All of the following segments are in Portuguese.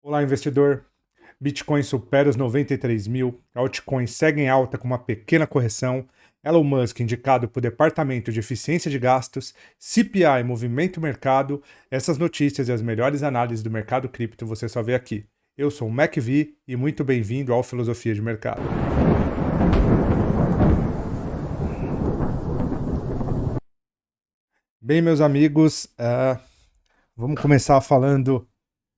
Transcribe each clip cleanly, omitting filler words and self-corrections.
Olá, investidor. Bitcoin supera os 93 mil, altcoins seguem alta com uma pequena correção, Elon Musk indicado para o Departamento de Eficiência de Gastos, CPI movimenta o mercado. Essas notícias e as melhores análises do mercado cripto você só vê aqui. Eu sou o MacV e muito bem-vindo ao Filosofia de Mercado. Bem, meus amigos, vamos começar falando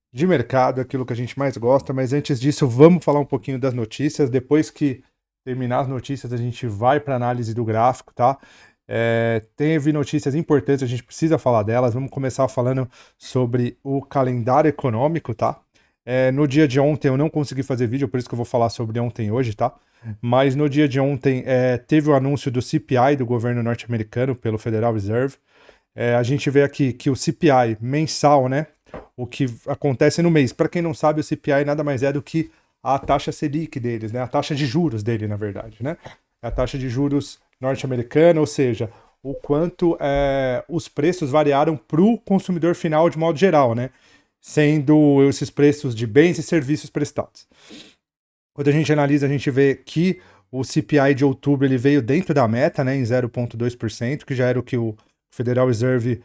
de mercado, aquilo que a gente mais gosta, mas antes disso, vamos falar um pouquinho das notícias. Depois que terminar as notícias, a gente vai para a análise do gráfico, tá? Teve notícias importantes, a gente precisa falar delas. Vamos começar falando sobre o calendário econômico, tá? No dia de ontem eu não consegui fazer vídeo, por isso que eu vou falar sobre ontem hoje, tá? Mas no dia de ontem teve o anúncio do CPI do governo norte-americano pelo Federal Reserve. A gente vê aqui que o CPI mensal, né? O que acontece no mês. Para quem não sabe, o CPI nada mais é do que a taxa Selic deles, né? A taxa de juros dele, na verdade, né? A taxa de juros norte-americana, ou seja, o quanto os preços variaram para o consumidor final de modo geral, né? Sendo esses preços de bens e serviços prestados. Quando a gente analisa, a gente vê que o CPI de outubro ele veio dentro da meta, né, em 0,2%, que já era o que o Federal Reserve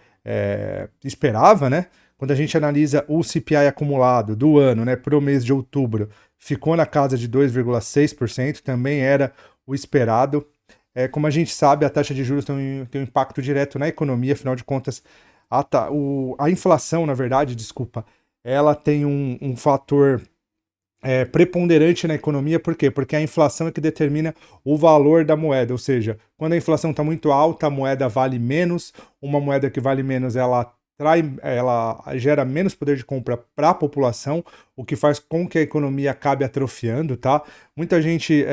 esperava, né? Quando a gente analisa o CPI acumulado do ano, né, para o mês de outubro, ficou na casa de 2,6%, também era o esperado. Como a gente sabe, a taxa de juros tem um impacto direto na economia, afinal de contas, a inflação, na verdade, desculpa, ela tem um fator preponderante na economia, por quê? Porque a inflação é que determina o valor da moeda, ou seja, quando a inflação está muito alta, a moeda vale menos, uma moeda que vale menos, ela gera menos poder de compra para a população, o que faz com que a economia acabe atrofiando, tá? Muita gente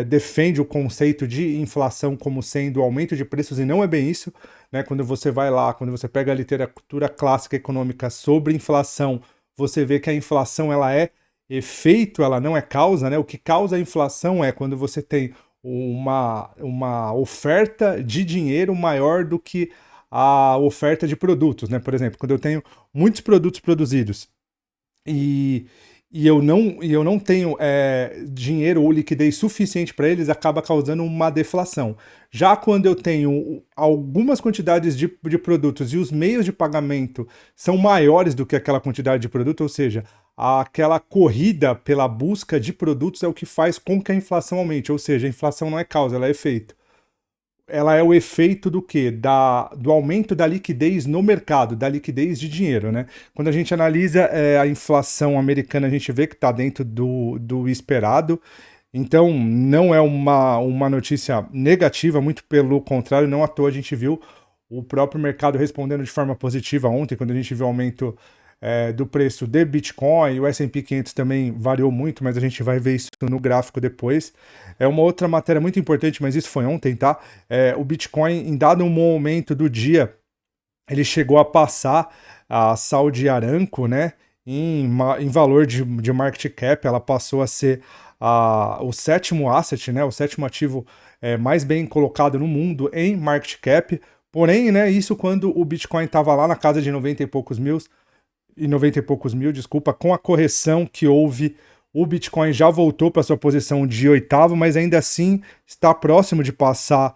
defende o conceito de inflação como sendo aumento de preços e não é bem isso, né? Quando você vai lá, quando você pega a literatura clássica econômica sobre inflação, você vê que a inflação ela é efeito, ela não é causa, né? O que causa a inflação é quando você tem uma oferta de dinheiro maior do que a oferta de produtos, né? Por exemplo, quando eu tenho muitos produtos produzidos e, e eu não tenho dinheiro ou liquidez suficiente para eles, acaba causando uma deflação. Já quando eu tenho algumas quantidades de produtos e os meios de pagamento são maiores do que aquela quantidade de produto, ou seja, aquela corrida pela busca de produtos é o que faz com que a inflação aumente, ou seja, a inflação não é causa, ela é efeito. Ela é o efeito do quê? Do aumento da liquidez no mercado, da liquidez de dinheiro, né? Quando a gente analisa a inflação americana, a gente vê que está dentro do esperado. Então, não é uma notícia negativa, muito pelo contrário, não à toa a gente viu o próprio mercado respondendo de forma positiva ontem, quando a gente viu o aumento do preço de Bitcoin, o S&P 500 também variou muito, mas a gente vai ver isso no gráfico depois. É uma outra matéria muito importante, mas isso foi ontem, tá? O Bitcoin, em dado um momento do dia, ele chegou a passar a Saudi Aramco, né? Em valor de market cap, ela passou a ser o sétimo asset, né? O sétimo ativo mais bem colocado no mundo em market cap. Porém, né? Isso quando o Bitcoin estava lá na casa de 90 e poucos mil, desculpa, com a correção que houve, o Bitcoin já voltou para sua posição de oitavo, mas ainda assim está próximo de passar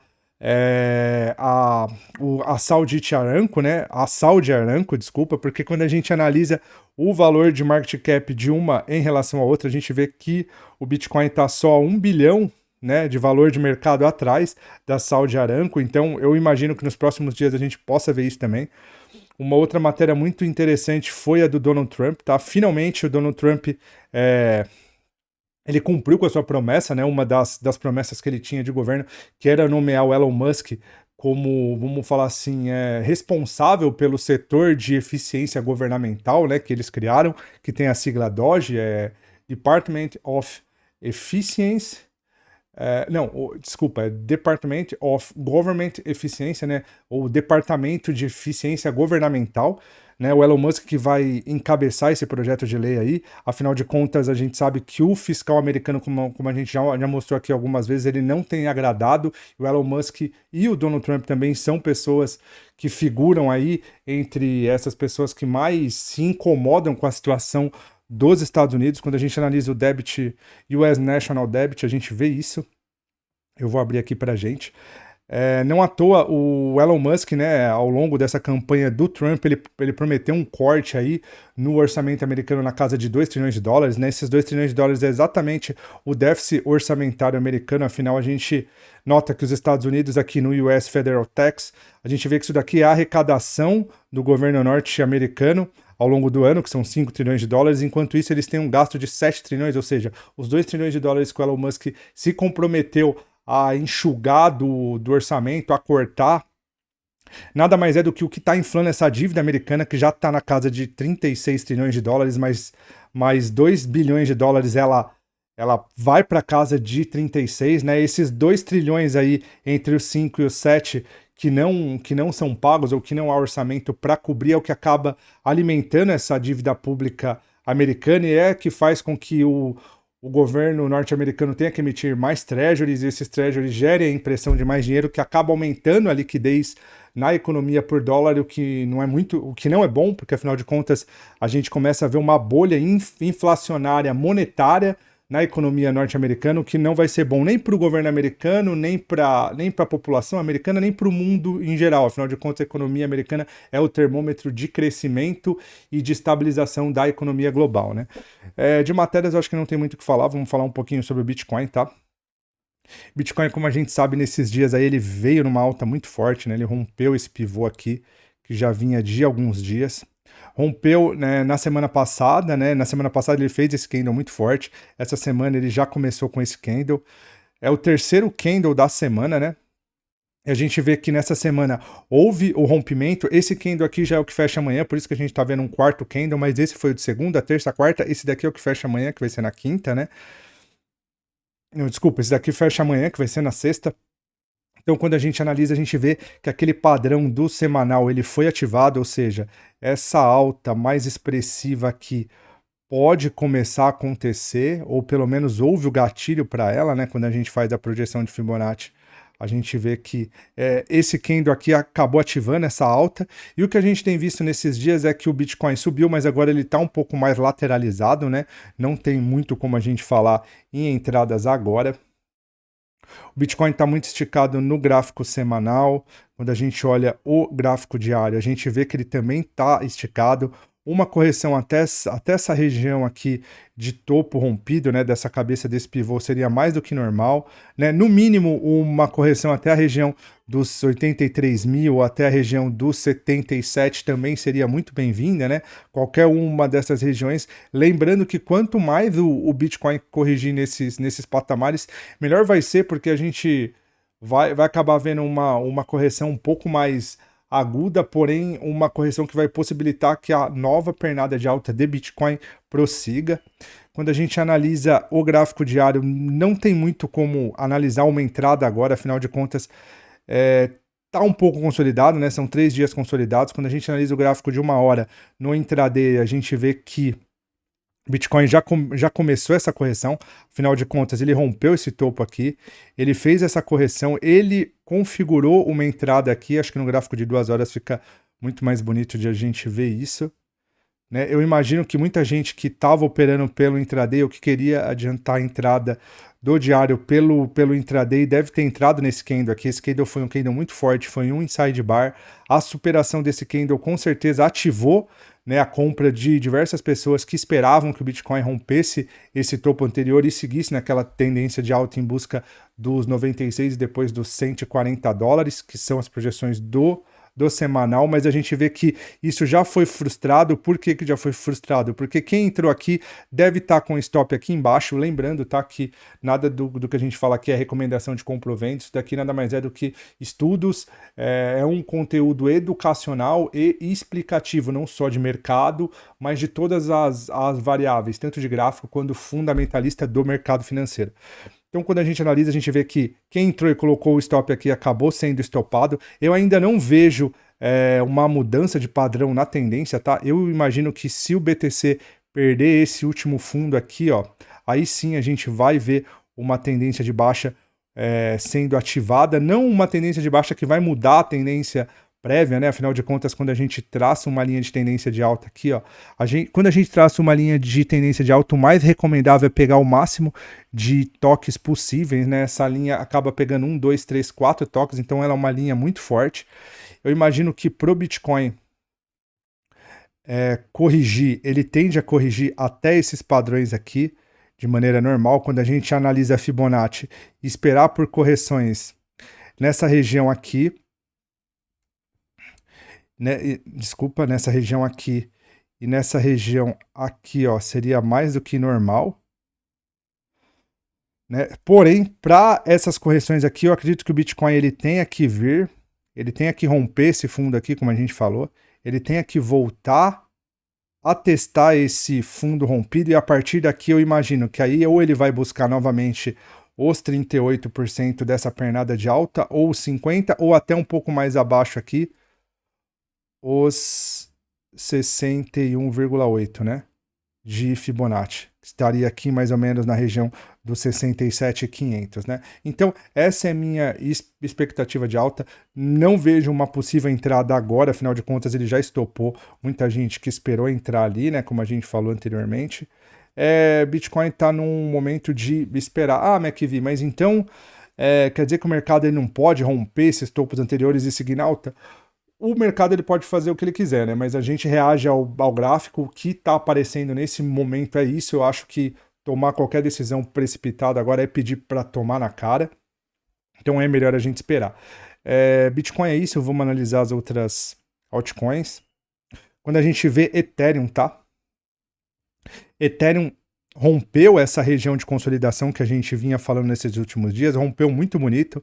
a Saudi Aramco, né? A Saudi Aramco, desculpa, porque quando a gente analisa o valor de market cap de uma em relação à outra, a gente vê que o Bitcoin está só 1 bilhão, né, de valor de mercado atrás da Saudi Aramco, então eu imagino que nos próximos dias a gente possa ver isso também. Uma outra matéria muito interessante foi a do Donald Trump, tá? Finalmente o Donald Trump ele cumpriu com a sua promessa, né? Uma das promessas que ele tinha de governo, que era nomear o Elon Musk como, vamos falar assim, responsável pelo setor de eficiência governamental, né? Que eles criaram, que tem a sigla DOGE, Department of Efficiency. Desculpa, é Department of Government Eficiência, né? Ou Departamento de Eficiência Governamental, né? O Elon Musk que vai encabeçar esse projeto de lei aí. Afinal de contas, a gente sabe que o fiscal americano, como a gente já mostrou aqui algumas vezes, ele não tem agradado. O Elon Musk e o Donald Trump também são pessoas que figuram aí entre essas pessoas que mais se incomodam com a situação dos Estados Unidos. Quando a gente analisa o debit, US National Debt, a gente vê isso. Eu vou abrir aqui para a gente. Não à toa, o Elon Musk, né, ao longo dessa campanha do Trump, ele prometeu um corte aí no orçamento americano na casa de 2 trilhões de dólares, né? Esses 2 trilhões de dólares é exatamente o déficit orçamentário americano. Afinal, a gente nota que os Estados Unidos, aqui no US Federal Tax, a gente vê que isso daqui é a arrecadação do governo norte-americano ao longo do ano, que são 5 trilhões de dólares. Enquanto isso, eles têm um gasto de 7 trilhões, ou seja, os 2 trilhões de dólares que o Elon Musk se comprometeu a enxugar do orçamento, a cortar, nada mais é do que o que está inflando essa dívida americana, que já está na casa de 36 trilhões de dólares, mais 2 bilhões de dólares ela vai para casa de 36, né? Esses 2 trilhões aí entre os 5 e os 7 que não são pagos ou que não há orçamento para cobrir é o que acaba alimentando essa dívida pública americana e é que faz com que o governo norte-americano tenha que emitir mais treasuries e esses treasuries gerem a impressão de mais dinheiro que acaba aumentando a liquidez na economia por dólar, o que não é bom, porque afinal de contas a gente começa a ver uma bolha inflacionária monetária na economia norte-americana, o que não vai ser bom nem para o governo americano, nem para a população americana, nem para o mundo em geral. Afinal de contas, a economia americana é o termômetro de crescimento e de estabilização da economia global, né? De matérias eu acho que não tem muito o que falar, vamos falar um pouquinho sobre o Bitcoin, tá? Bitcoin, como a gente sabe, nesses dias aí ele veio numa alta muito forte, né? Ele rompeu esse pivô aqui, que já vinha de alguns dias. Rompeu, né, na semana passada, né? Na semana passada ele fez esse candle muito forte. Essa semana ele já começou com esse candle. É o terceiro candle da semana, né? E a gente vê que nessa semana houve o rompimento. Esse candle aqui já é o que fecha amanhã, por isso que a gente tá vendo um quarto candle, mas esse foi o de segunda, terça, quarta. Esse daqui é o que fecha amanhã, que vai ser na quinta, né? Não, desculpa, esse daqui fecha amanhã, que vai ser na sexta. Então, quando a gente analisa, a gente vê que aquele padrão do semanal ele foi ativado, ou seja, essa alta mais expressiva aqui pode começar a acontecer, ou pelo menos houve o gatilho para ela, né? Quando a gente faz a projeção de Fibonacci, a gente vê que esse candle aqui acabou ativando essa alta, e o que a gente tem visto nesses dias é que o Bitcoin subiu, mas agora ele está um pouco mais lateralizado, né? Não tem muito como a gente falar em entradas agora. O Bitcoin está muito esticado no gráfico semanal. Quando a gente olha o gráfico diário, a gente vê que ele também está esticado. Uma correção até essa região aqui de topo rompido, né, dessa cabeça desse pivô seria mais do que normal, né? No mínimo uma correção até a região dos 83 mil, até a região dos 77 também seria muito bem-vinda, né? Qualquer uma dessas regiões. Lembrando que quanto mais o Bitcoin corrigir nesses patamares, melhor vai ser, porque a gente vai acabar vendo uma correção um pouco mais aguda, porém uma correção que vai possibilitar que a nova pernada de alta de Bitcoin prossiga. Quando a gente analisa o gráfico diário, não tem muito como analisar uma entrada agora, afinal de contas, tá um pouco consolidado, né? São 3 dias consolidados. Quando a gente analisa o gráfico de 1 hora no intraday, a gente vê que Bitcoin já começou essa correção, afinal de contas ele rompeu esse topo aqui, ele fez essa correção, ele configurou uma entrada aqui, acho que no gráfico de 2 horas fica muito mais bonito de a gente ver isso, né? Eu imagino que muita gente que estava operando pelo intraday ou que queria adiantar a entrada do diário pelo intraday deve ter entrado nesse candle aqui. Esse candle foi um candle muito forte, foi um inside bar. A superação desse candle com certeza ativou, né, a compra de diversas pessoas que esperavam que o Bitcoin rompesse esse topo anterior e seguisse naquela tendência de alta em busca dos 96 e depois dos 140 dólares, que são as projeções do semanal, mas a gente vê que isso já foi frustrado. Por que já foi frustrado? Porque quem entrou aqui deve estar com stop aqui embaixo, lembrando, tá, que nada do que a gente fala aqui é recomendação de compra ou venda, isso daqui nada mais é do que estudos, é um conteúdo educacional e explicativo, não só de mercado, mas de todas as variáveis, tanto de gráfico quanto fundamentalista do mercado financeiro. Então, quando a gente analisa, a gente vê que quem entrou e colocou o stop aqui acabou sendo estopado. Eu ainda não vejo uma mudança de padrão na tendência, tá? Eu imagino que se o BTC perder esse último fundo aqui, ó, aí sim a gente vai ver uma tendência de baixa sendo ativada. Não uma tendência de baixa que vai mudar a tendência prévia, né? Afinal de contas, quando a gente traça uma linha de tendência de alta aqui, ó, quando a gente traça uma linha de tendência de alta, o mais recomendável é pegar o máximo de toques possíveis, né? Essa linha acaba pegando 1, 2, 3, 4 toques, então ela é uma linha muito forte. Eu imagino que pro Bitcoin corrigir, ele tende a corrigir até esses padrões aqui, de maneira normal. Quando a gente analisa a Fibonacci, esperar por correções nessa região aqui, né, desculpa, nessa região aqui e nessa região aqui, ó, seria mais do que normal, né? Porém, para essas correções aqui, eu acredito que o Bitcoin ele tenha que vir, ele tenha que romper esse fundo aqui, como a gente falou, ele tenha que voltar a testar esse fundo rompido, e a partir daqui eu imagino que aí ou ele vai buscar novamente os 38% dessa pernada de alta, ou 50%, ou até um pouco mais abaixo aqui, os 61,8, né, de Fibonacci. Estaria aqui mais ou menos na região dos 67.500, né? Então, essa é minha expectativa de alta. Não vejo uma possível entrada agora, afinal de contas ele já estopou. Muita gente que esperou entrar ali, né, como a gente falou anteriormente. Bitcoin está num momento de esperar. Ah, McV, mas então quer dizer que o mercado ele não pode romper esses topos anteriores e seguir na alta? O mercado ele pode fazer o que ele quiser, né? Mas a gente reage ao gráfico, o que está aparecendo nesse momento é isso. Eu acho que tomar qualquer decisão precipitada agora é pedir para tomar na cara. Então é melhor a gente esperar. Bitcoin é isso, vamos analisar as outras altcoins. Quando a gente vê Ethereum, tá? Ethereum rompeu essa região de consolidação que a gente vinha falando nesses últimos dias, rompeu muito bonito,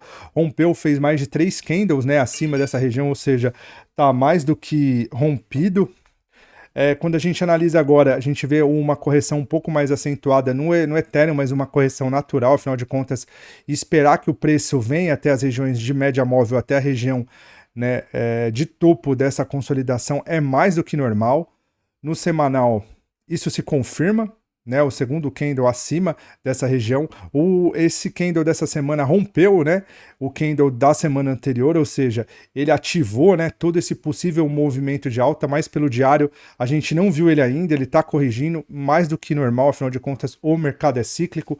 fez mais de 3 candles, né, acima dessa região, ou seja, tá mais do que rompido. Quando a gente analisa agora, a gente vê uma correção um pouco mais acentuada no Ethereum, mas uma correção natural, afinal de contas, esperar que o preço venha até as regiões de média móvel, até a região, né, de topo dessa consolidação é mais do que normal. No semanal, isso se confirma, né, o segundo candle acima dessa região. Esse candle dessa semana rompeu, né, o candle da semana anterior, ou seja, ele ativou, né, todo esse possível movimento de alta, mas pelo diário a gente não viu ele ainda, ele está corrigindo mais do que normal, afinal de contas o mercado é cíclico.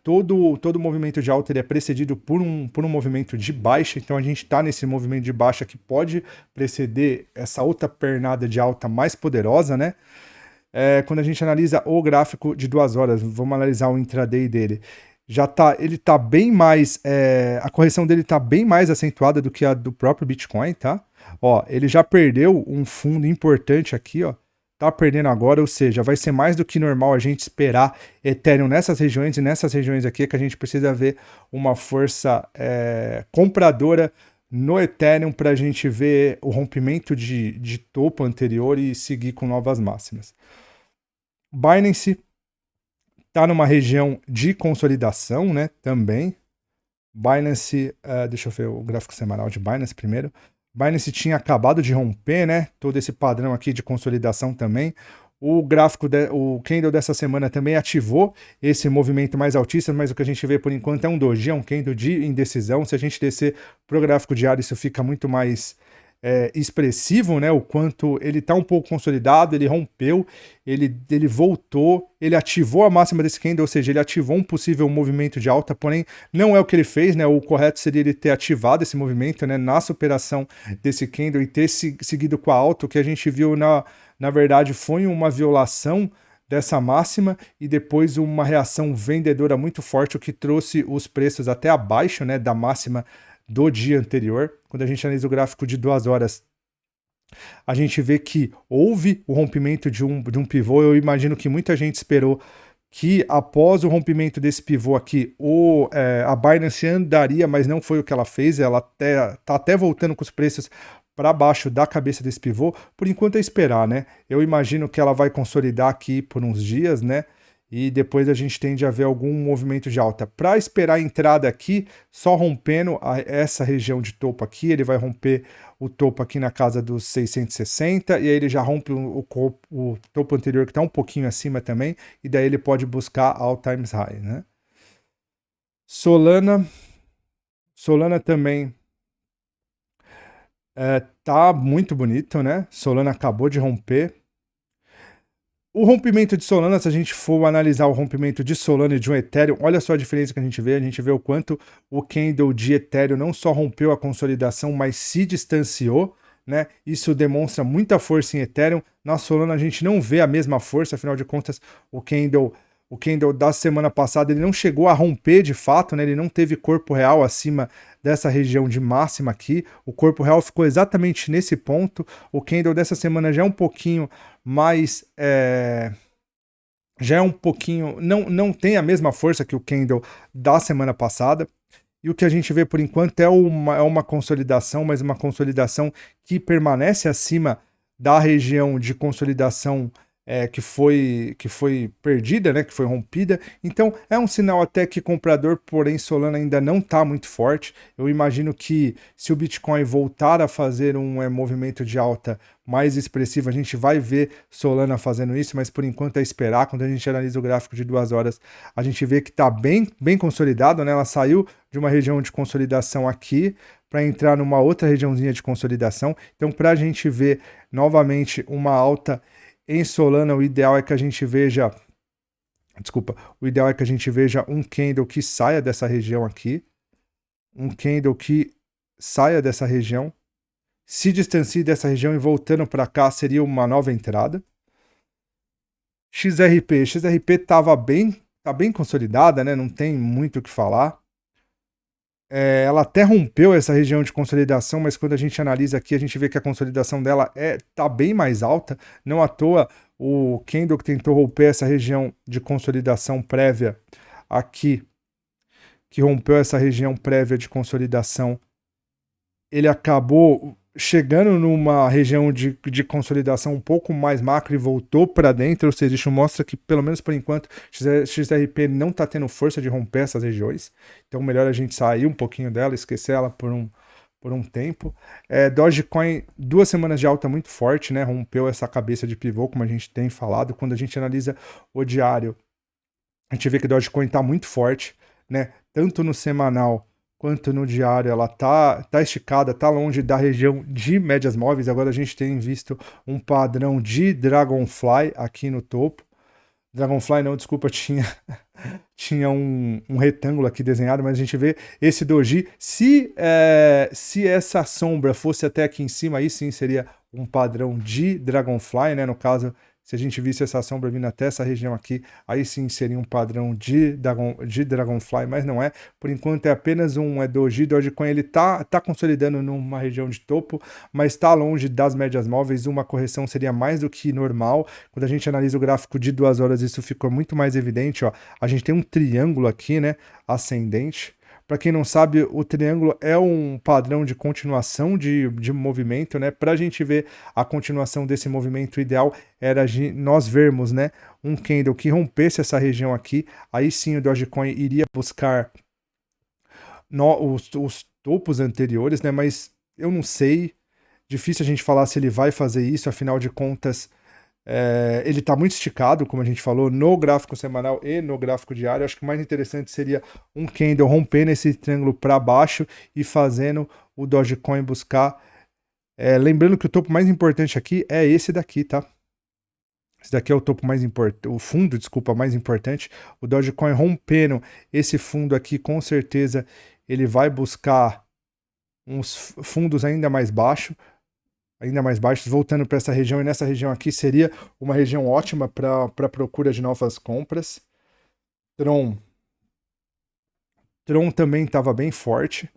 Todo movimento de alta ele é precedido por um movimento de baixa, então a gente está nesse movimento de baixa que pode preceder essa outra pernada de alta mais poderosa, né? Quando a gente analisa o gráfico de 2 horas, vamos analisar o intraday dele, ele tá bem mais, a correção dele tá bem mais acentuada do que a do próprio Bitcoin, tá? Ó, ele já perdeu um fundo importante aqui, ó, tá perdendo agora, ou seja, vai ser mais do que normal a gente esperar Ethereum nessas regiões, e nessas regiões aqui é que a gente precisa ver uma força compradora no Ethereum para a gente ver o rompimento de topo anterior e seguir com novas máximas. Binance está numa região de consolidação, né, também. Binance, deixa eu ver o gráfico semanal de Binance primeiro. Binance tinha acabado de romper, né, todo esse padrão aqui de consolidação também. O gráfico, o candle dessa semana também ativou esse movimento mais altista, mas o que a gente vê por enquanto é um doji, é um candle de indecisão. Se a gente descer para o gráfico diário, isso fica muito mais expressivo, né? O quanto ele está um pouco consolidado, ele rompeu, ele voltou, ele ativou a máxima desse candle, ou seja, ele ativou um possível movimento de alta, porém não é o que ele fez, né? O correto seria ele ter ativado esse movimento, né, na superação desse candle e ter seguido com a alta. O que a gente viu na verdade foi uma violação dessa máxima e depois uma reação vendedora muito forte, o que trouxe os preços até abaixo, né, da máxima do dia anterior. Quando a gente analisa o gráfico de 2 horas, a gente vê que houve o rompimento de um pivô. Eu imagino que muita gente esperou que após o rompimento desse pivô aqui, a Binance andaria, mas não foi o que ela fez. Ela tá até voltando com os preços para baixo da cabeça desse pivô. Por enquanto é esperar, né? Eu imagino que ela vai consolidar aqui por uns dias, né? E depois a gente tende a ver algum movimento de alta. Para esperar a entrada aqui, só rompendo essa região de topo aqui, ele vai romper o topo aqui na casa dos 660, e aí ele já rompe o topo anterior que está um pouquinho acima também, e daí ele pode buscar all times high, né? Solana também Tá muito bonito, né? Solana acabou de romper. O rompimento de Solana, se a gente for analisar o rompimento de Solana e de um Ethereum, olha só a diferença que a gente vê o quanto o candle de Ethereum não só rompeu a consolidação, mas se distanciou, né? Isso demonstra muita força em Ethereum. Na Solana a gente não vê a mesma força, afinal de contas, o candle da semana passada ele não chegou a romper de fato, né? Ele não teve corpo real acima dessa região de máxima aqui. O corpo real ficou exatamente nesse ponto. O candle dessa semana já é um pouquinho mais. Já é um pouquinho. Não tem a mesma força que o candle da semana passada. E o que a gente vê por enquanto é uma consolidação, mas uma consolidação que permanece acima da região de consolidação que foi perdida, né, que foi rompida. Então é um sinal até que comprador, porém Solana ainda não está muito forte. Eu imagino que se o Bitcoin voltar a fazer um movimento de alta mais expressivo, a gente vai ver Solana fazendo isso, mas por enquanto é esperar. Quando a gente analisa o gráfico de 2 horas, a gente vê que está bem consolidado, né? Ela saiu de uma região de consolidação aqui para entrar numa outra regiãozinha de consolidação. Então, para a gente ver novamente uma alta em Solana, o ideal é que a gente veja. Desculpa, o ideal é que a gente veja um candle que saia dessa região aqui. Um candle que saia dessa região, se distancie dessa região e voltando para cá seria uma nova entrada. XRP tá bem consolidada, né? Não tem muito o que falar. Ela até rompeu essa região de consolidação, mas quando a gente analisa aqui, a gente vê que a consolidação dela tá bem mais alta. Não à toa, o candle que tentou romper essa região de consolidação prévia aqui, que rompeu essa região prévia de consolidação, ele acabou chegando numa região de consolidação um pouco mais macro e voltou para dentro, ou seja, isso mostra que, pelo menos por enquanto, XRP não está tendo força de romper essas regiões, então melhor a gente sair um pouquinho dela, esquecer ela por um tempo. Dogecoin, 2 semanas de alta muito forte, né? Rompeu essa cabeça de pivô, como a gente tem falado. Quando a gente analisa o diário, a gente vê que Dogecoin está muito forte, né? Tanto no semanal quanto no diário, ela tá esticada, tá longe da região de médias móveis. Agora a gente tem visto um padrão de Dragonfly aqui no topo. Dragonfly não, desculpa, tinha um retângulo aqui desenhado, mas a gente vê esse doji. Se essa sombra fosse até aqui em cima, aí sim seria um padrão de Dragonfly, né? No caso, se a gente visse essa sombra vindo até essa região aqui, aí sim seria um padrão de Dragonfly, mas não é. Por enquanto é apenas um doji. Dogecoin ele tá consolidando numa região de topo, mas está longe das médias móveis. Uma correção seria mais do que normal. Quando a gente analisa o gráfico de 2 horas, isso ficou muito mais evidente, ó. A gente tem um triângulo aqui, né, ascendente. Para quem não sabe, o triângulo é um padrão de continuação de movimento, né? Para a gente ver a continuação desse movimento, ideal era nós vermos, né, um candle que rompesse essa região aqui. Aí sim o Dogecoin iria buscar os topos anteriores, né? Mas eu não sei. Difícil a gente falar se ele vai fazer isso, afinal de contas. Ele está muito esticado, como a gente falou, no gráfico semanal e no gráfico diário. Acho que o mais interessante seria um candle rompendo esse triângulo para baixo e fazendo o Dogecoin buscar. Lembrando que o topo mais importante aqui é esse daqui, tá? Esse daqui é o topo mais importante, o fundo, desculpa, mais importante. O Dogecoin rompendo esse fundo aqui, com certeza ele vai buscar uns fundos ainda mais baixos, voltando para essa região, e nessa região aqui seria uma região ótima para procura de novas compras. Tron também estava bem forte,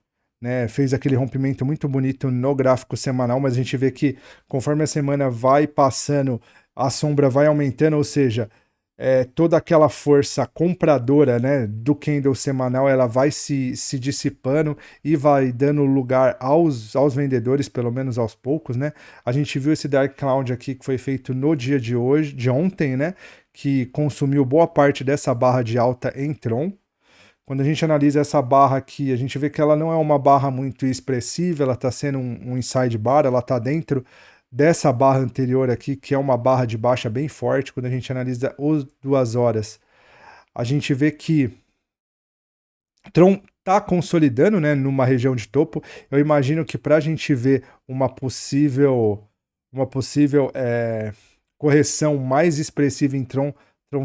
né? Fez aquele rompimento muito bonito no gráfico semanal, mas a gente vê que conforme a semana vai passando, a sombra vai aumentando, ou seja, toda aquela força compradora, né, do candle semanal, ela vai se dissipando e vai dando lugar aos vendedores, pelo menos aos poucos, né? A gente viu esse Dark Cloud aqui que foi feito no dia de ontem, né, que consumiu boa parte dessa barra de alta em Tron. Quando a gente analisa essa barra aqui, a gente vê que ela não é uma barra muito expressiva, ela está sendo um inside bar, ela está dentro dessa barra anterior aqui, que é uma barra de baixa bem forte. Quando a gente analisa os 2 horas, a gente vê que Tron tá consolidando, né, numa região de topo. Eu imagino que para a gente ver uma possível correção mais expressiva em Tron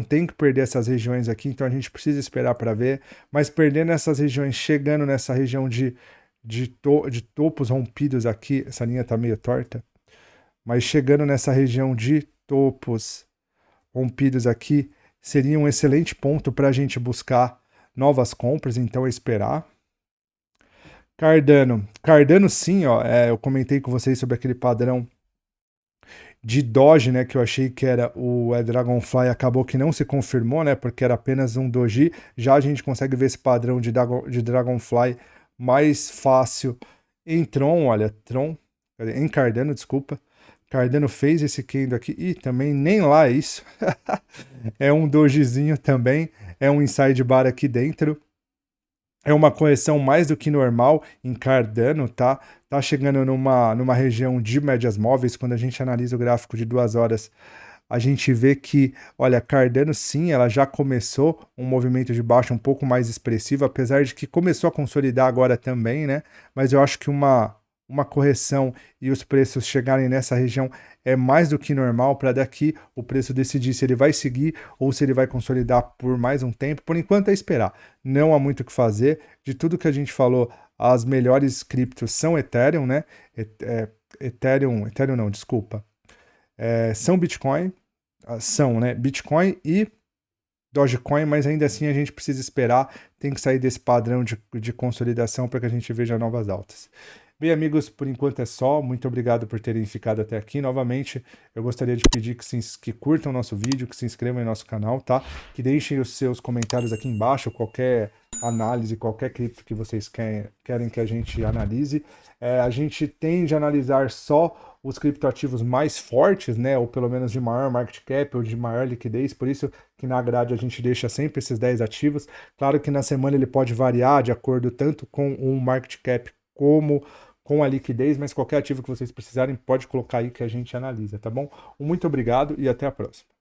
tem que perder essas regiões aqui, então a gente precisa esperar para ver. Mas perdendo essas regiões, chegando nessa região de topos rompidos aqui, essa linha tá meio torta, mas chegando nessa região de topos rompidos aqui, seria um excelente ponto para a gente buscar novas compras, então é esperar. Cardano sim, ó, eu comentei com vocês sobre aquele padrão de Doge, né, que eu achei que era o Dragonfly, acabou que não se confirmou, né, porque era apenas um Doji. Já a gente consegue ver esse padrão de Dragonfly mais fácil em Tron, olha, em Cardano, desculpa. Cardano fez esse candle aqui e também nem lá é isso. É um dojizinho também, é um inside bar aqui dentro. É uma correção mais do que normal em Cardano, tá? Tá chegando numa região de médias móveis. Quando a gente analisa o gráfico de 2 horas, a gente vê que, olha, Cardano sim, ela já começou um movimento de baixa um pouco mais expressivo, apesar de que começou a consolidar agora também, né? Mas eu acho que uma correção e os preços chegarem nessa região é mais do que normal para daqui o preço decidir se ele vai seguir ou se ele vai consolidar por mais um tempo. Por enquanto é esperar. Não há muito o que fazer. De tudo que a gente falou, as melhores criptos são Ethereum, né? Ethereum não, desculpa. São Bitcoin, são, né? Bitcoin e Dogecoin, mas ainda assim a gente precisa esperar, tem que sair desse padrão de consolidação para que a gente veja novas altas. Bem, amigos, por enquanto é só. Muito obrigado por terem ficado até aqui. Novamente, eu gostaria de pedir que curtam o nosso vídeo, que se inscrevam em nosso canal, tá? Que deixem os seus comentários aqui embaixo, qualquer análise, qualquer cripto que vocês querem que a gente analise. A gente tende a analisar só os criptoativos mais fortes, né? Ou pelo menos de maior market cap ou de maior liquidez, por isso que na grade a gente deixa sempre esses 10 ativos. Claro que na semana ele pode variar de acordo tanto com o market cap como com a liquidez, mas qualquer ativo que vocês precisarem pode colocar aí que a gente analisa, tá bom? Muito obrigado e até a próxima.